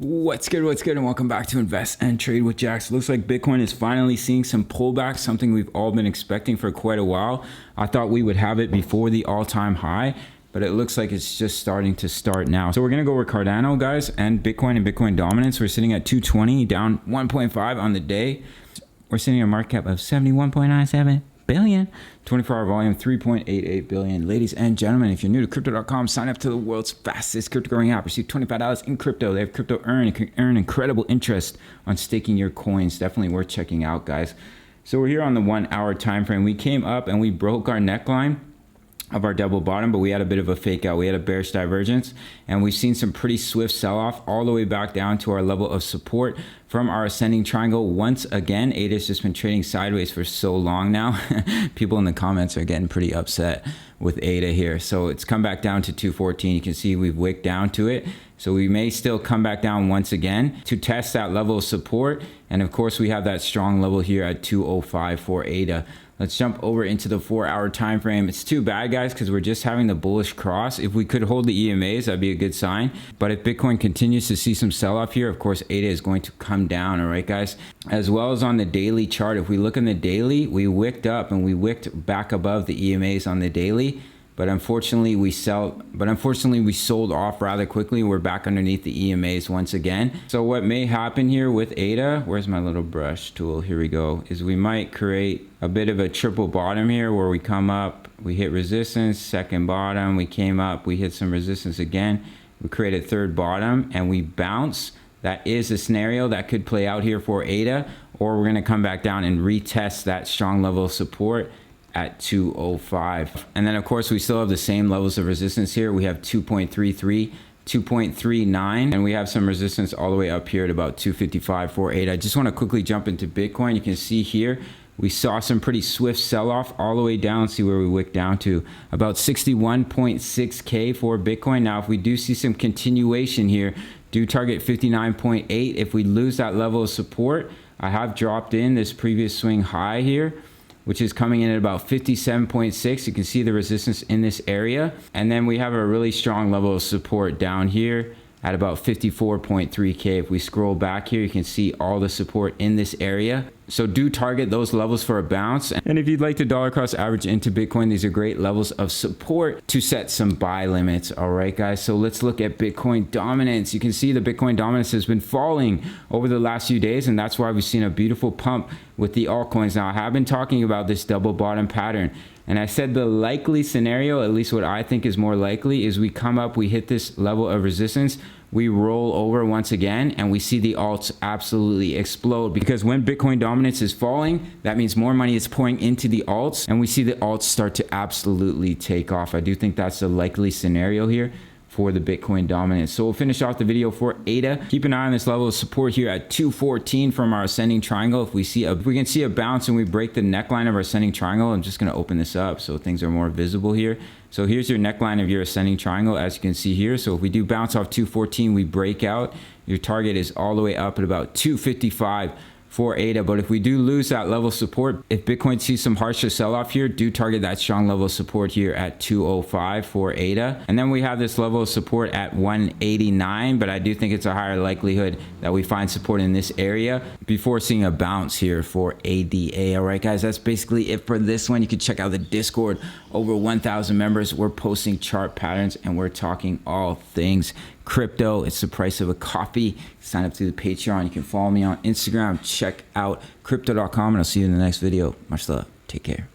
What's good, and welcome back to Invest and Trade with Jax. Looks like Bitcoin is finally seeing some pullback, something we've all been expecting for quite a while. I thought we would have it before the all-time high, but it looks like it's just starting to start now. So we're gonna go over Cardano, guys, and Bitcoin dominance. We're sitting at 220, down 1.5 on the day. We're sitting at a market cap of 71.97 billion, 24-hour volume 3.88 billion. Ladies and gentlemen, if you're new to crypto.com, sign up to the world's fastest crypto growing app. Receive $25 in crypto. They have crypto earn. You can earn incredible interest on staking your coins. Definitely worth checking out, guys. So we're here on the 1 hour time frame. We came up and we broke our neckline of our double bottom, but we had a bit of a fake out. We had a bearish divergence, and we've seen some pretty swift sell-off all the way back down to our level of support from our ascending triangle. Once again, ADA's just been trading sideways for so long now. People in the comments are getting pretty upset with ADA here. So it's come back down to 214. You can see we've wicked down to it. So we may still come back down once again to test that level of support. And of course, we have that strong level here at 205 for ADA. Let's jump over into the 4 hour time frame. It's too bad, guys, because we're just having the bullish cross. If we could hold the EMAs, that'd be a good sign. But if Bitcoin continues to see some sell-off here, of course, ADA is going to come down, all right, guys? As well as on the daily chart, if we look in the daily, we wicked up and we wicked back above the EMAs on the daily. But unfortunately, we sold off rather quickly. We're back underneath the EMAs once again. So what may happen here with ADA, where's my little brush tool? Here we go, is we might create a bit of a triple bottom here where we come up, we hit resistance, second bottom, we came up, we hit some resistance again, we create a third bottom and we bounce. That is a scenario that could play out here for ADA, or we're gonna come back down and retest that strong level of support at 205. And then of course we still have the same levels of resistance here. We have 2.33, 2.39, and we have some resistance all the way up here at about 255, 48. I just want to quickly jump into Bitcoin. You can see here we saw some pretty swift sell-off all the way down. See where we wicked down to about 61.6K for Bitcoin. Now if we do see some continuation here, do target 59.8. If we lose that level of support, I have dropped in this previous swing high here, which is coming in at about 57.6. You can see the resistance in this area. And then we have a really strong level of support down here at about 54.3K. If we scroll back here, you can see all the support in this area. So do target those levels for a bounce. And if you'd like to dollar cost average into Bitcoin, these are great levels of support to set some buy limits. All right, guys. So let's look at Bitcoin dominance. You can see the Bitcoin dominance has been falling over the last few days, and that's why we've seen a beautiful pump with the altcoins. Now, I have been talking about this double bottom pattern, and I said the likely scenario, at least what I think is more likely, is we come up, we hit this level of resistance, we roll over once again, and we see the alts absolutely explode. Because when Bitcoin dominance is falling, that means more money is pouring into the alts, and we see the alts start to absolutely take off. I do think that's a likely scenario here for the Bitcoin dominance. So we'll finish off the video for ADA. Keep an eye on this level of support here at 214 from our ascending triangle. If we can see a bounce and we break the neckline of our ascending triangle, I'm just gonna open this up so things are more visible here. So here's your neckline of your ascending triangle, as you can see here. So if we do bounce off 214, we break out. Your target is all the way up at about 255 for ADA. But if we do lose that level of support, if Bitcoin sees some harsher sell-off here, do target that strong level of support here at 205 for ADA. And then we have this level of support at 189, but I do think it's a higher likelihood that we find support in this area before seeing a bounce here for ADA. All right, guys, that's basically it for this one. You can check out the Discord, over 1,000 members. We're posting chart patterns and we're talking all things crypto. It's the price of a coffee. Sign up to the Patreon. You can follow me on Instagram. Check out crypto.com, and I'll see you in the next video. Much love. Take care.